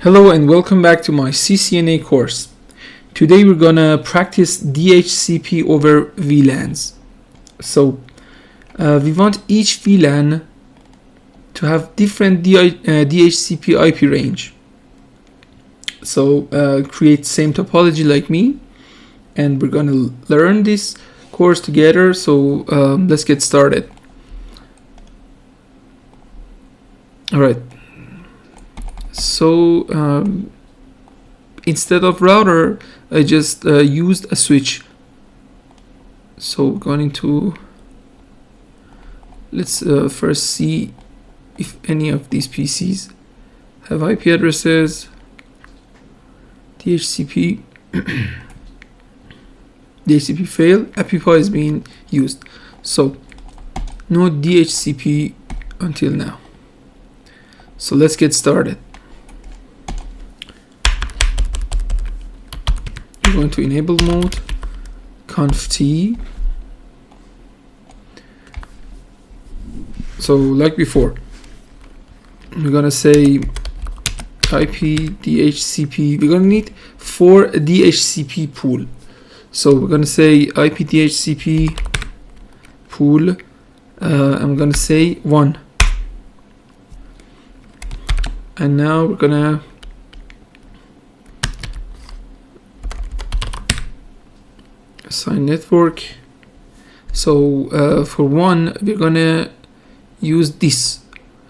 Hello and welcome back to my CCNA course. Today we're gonna practice DHCP over VLANs. So we want each VLAN to have different DHCP IP range. So create same topology like me, and we're gonna learn this course together. So let's get started. All right. So instead of router, I just used a switch. So going to, let's first see if any of these PCs have IP addresses. DHCP DHCP fail, API is being used. So no DHCP until now. So let's get started. We're going to enable mode, conf t. So like before, we're gonna say IP DHCP. We're gonna need 4 DHCP pool. So we're gonna say IP DHCP pool. I'm gonna say 1. And now we're gonna assign network. So for 1, we're gonna use this.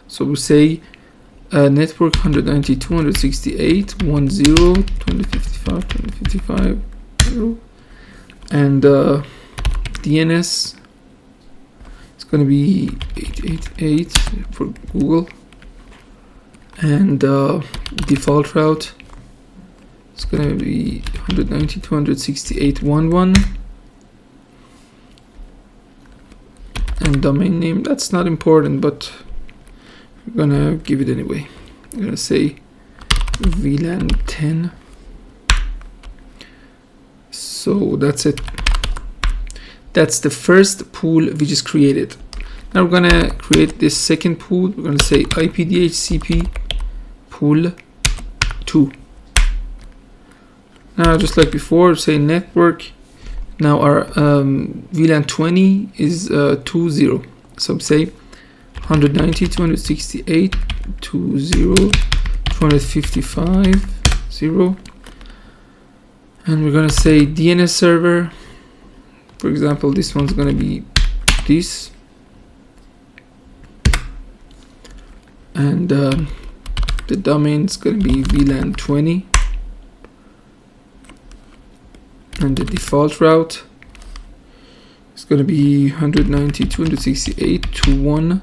So we say network 192.168.1.0.2055.2055 0, and DNS is gonna be 888 for Google, and default route is gonna be 192.168.1.1, and domain name, that's not important, but we're gonna give it anyway. I'm gonna say VLAN 10. So that's it. That's the first pool we just created. Now we're gonna create this second pool. We're gonna say IP DHCP pool 2. Now just like before, say network. Now our VLAN 20 is 20. So say 190.268.20.255 0, and we're gonna say DNS server. For example, this one's gonna be this, and the domain is gonna be VLAN 20, and the default route is gonna be 190.268.1.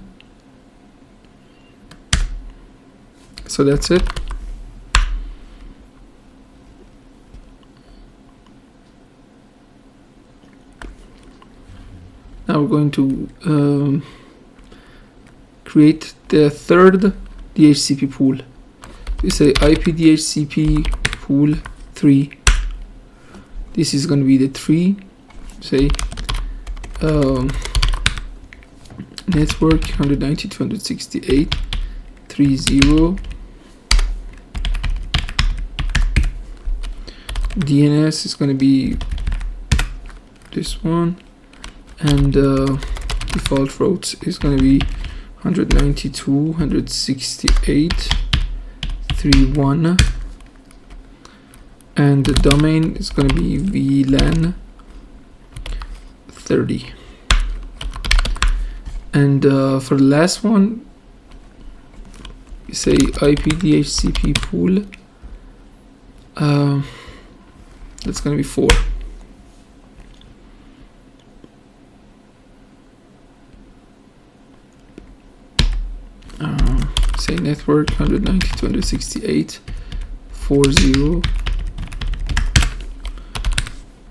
So that's it. Now we're going to create the third DHCP pool. We say IP DHCP pool 3. This is going to be the 3. Say network 190.268.30. DNS is going to be this one, and default route is going to be 192.168.31, and the domain is going to be VLAN 30. And for the last one, you say IP DHCP pool. That's going to be 4. Say network 190.268.40.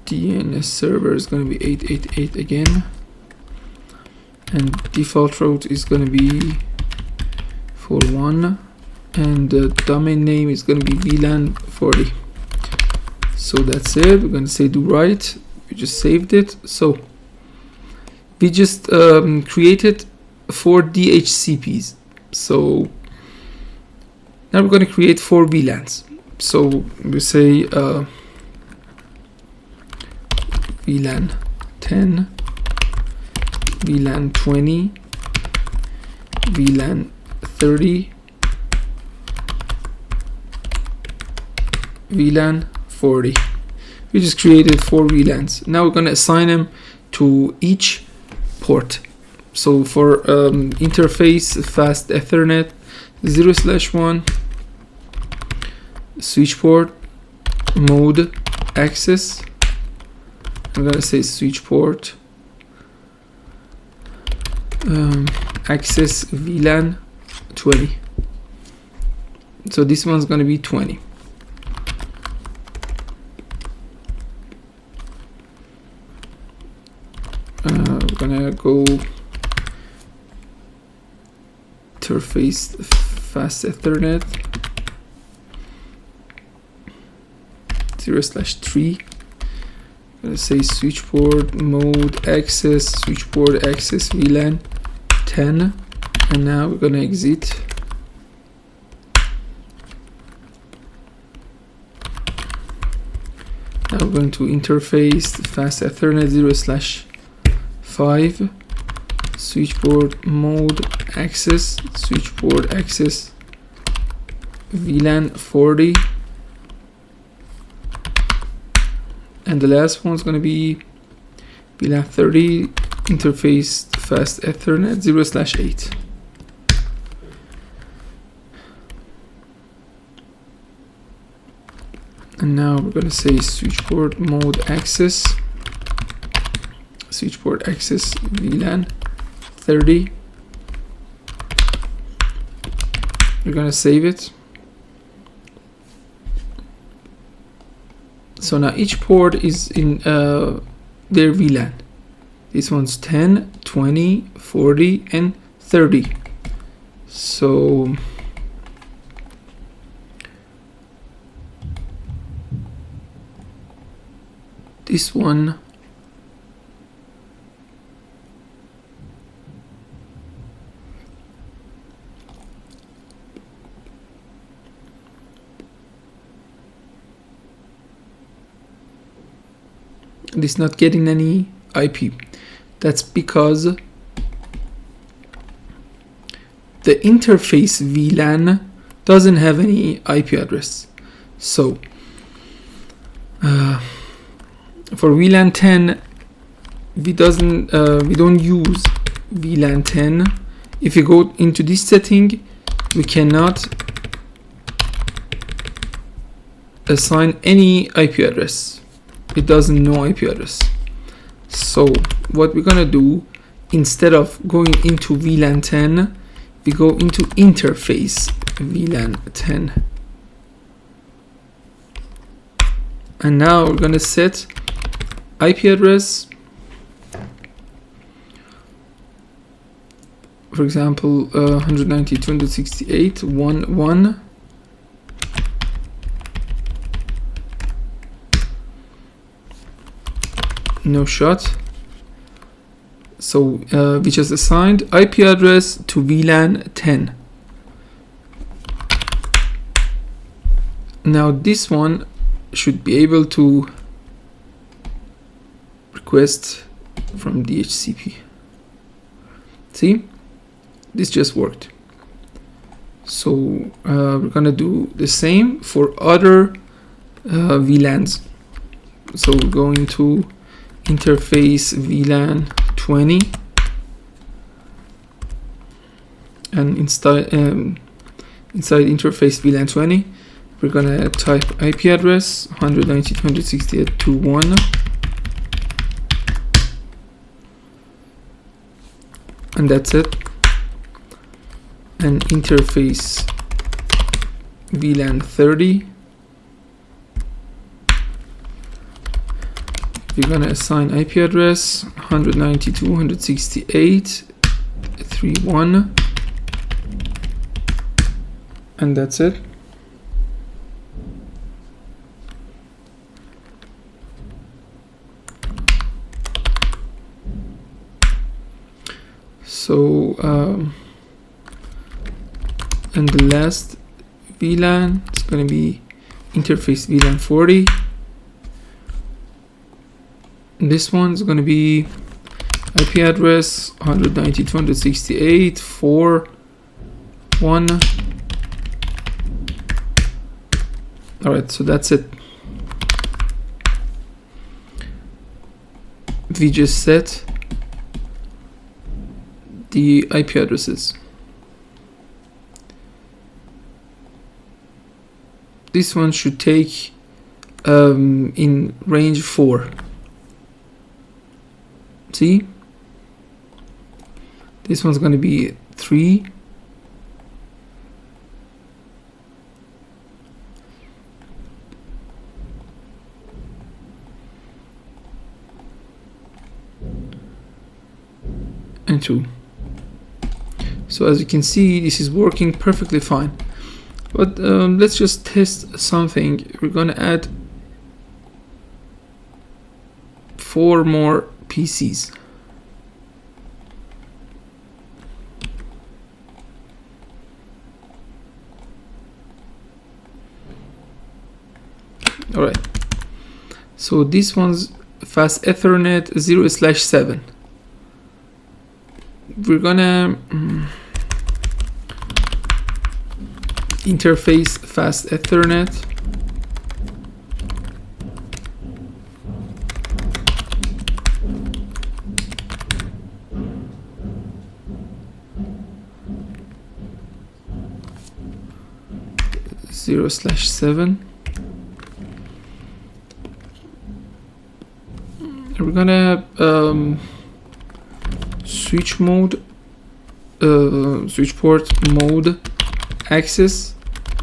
DNS server is going to be 888 again, and default route is going to be 41, and the domain name is going to be VLAN 40. So that's it. We're going to say do write. We just saved it. So we just created 4 DHCPs. So Now we're going to create 4 VLANs. So we say VLAN 10, VLAN 20, VLAN 30, VLAN 40. We just created 4 VLANs. Now we're going to assign them to each port. So for interface fast Ethernet 0/1, switch port mode access, I'm going to say switch port access VLAN 20. So this one's going to be 20. We're gonna go interface fast Ethernet 0/3. I'm gonna say switch port mode access switch port access VLAN 10, and now we're gonna exit. Now we're going to interface fast Ethernet 0/5 switch port mode access switch port access VLAN 40, and the last one's going to be VLAN 30 interface fast Ethernet 0/8. And now we're going to say switch port mode access switch port access VLAN 30. We're going to save it. So now each port is in their VLAN. This one's 10, 20, 40, and 30. So this one is not getting any IP. That's because the interface VLAN doesn't have any IP address. So for VLAN 10, we don't use VLAN 10. If you go into this setting, we cannot assign any IP address. It doesn't know IP address. So what we're gonna do, instead of going into VLAN 10, we go into interface VLAN 10. And now we're gonna set IP address, for example 192.168.1.1. No shot. So we just assigned IP address to VLAN 10. Now this one should be able to request from DHCP. See, this just worked. So we're gonna do the same for other VLANs. So we're going to interface VLAN 20, and inside interface VLAN 20, we're gonna type IP address 192.168.2.1, and that's it. And interface VLAN 30, we're gonna assign IP address 192.168.3.1, and that's it. So and the last VLAN, it's going to be interface VLAN 40. This one's going to be IP address 192.168.4.1. Alright, so that's it. We just set the IP addresses. This one should take in range 4. See? This one's going to be 3. And 2. So as you can see, this is working perfectly fine. But let's just test something. We're going to add 4 more PCs. Alright, so this one's fast Ethernet 0/7. We're gonna interface fast Ethernet. (0/7). We're gonna switch mode, switch port mode access,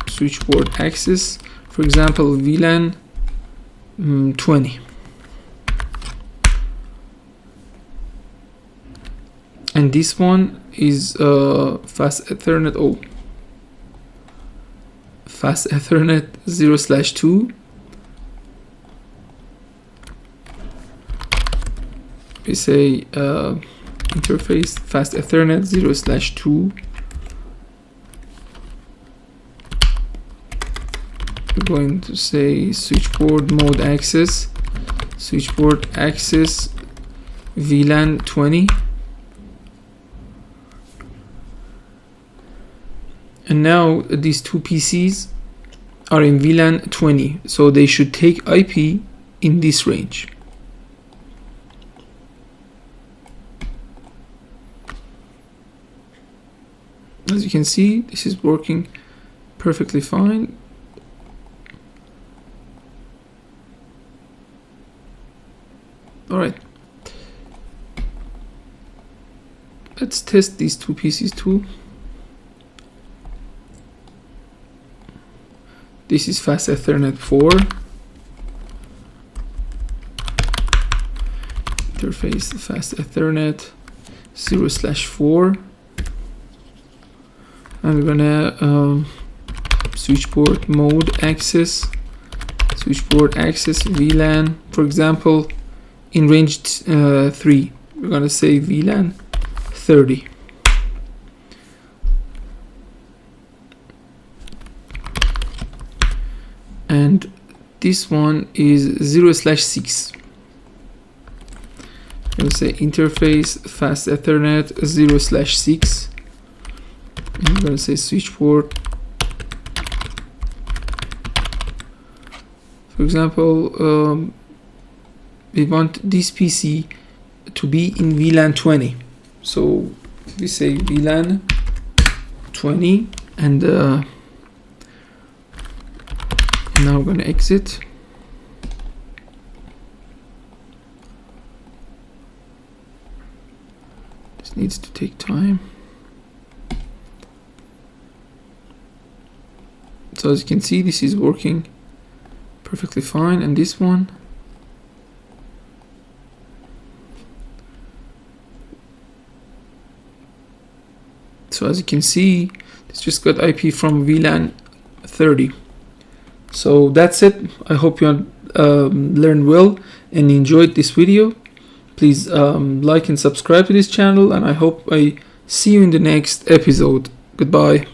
switch port access, for example VLAN 20. And this one is fast Ethernet fast Ethernet 0/2. We say interface fast Ethernet 0/2. We're going to say switchboard mode access, switchboard access VLAN 20. And now these 2 PCs are in VLAN 20, so they should take IP in this range. As you can see, this is working perfectly fine. Alright, let's test these 2 PCs too. This is fast Ethernet 4. Interface fast Ethernet 0/4. And we're gonna switchboard mode access, switchboard access VLAN, for example, in range 3. We're gonna say VLAN 30. And this one is 0/6. We'll say interface fast Ethernet 0/6. I'm going to say switchboard. For example, we want this PC to be in VLAN 20. So we say VLAN 20, and now we're going to exit. This needs to take time. So as you can see, this is working perfectly fine, and this one. So as you can see, it's just got IP from VLAN 30. So that's it. I hope you learned well and enjoyed this video. Please like and subscribe to this channel, and I hope I see you in the next episode. Goodbye.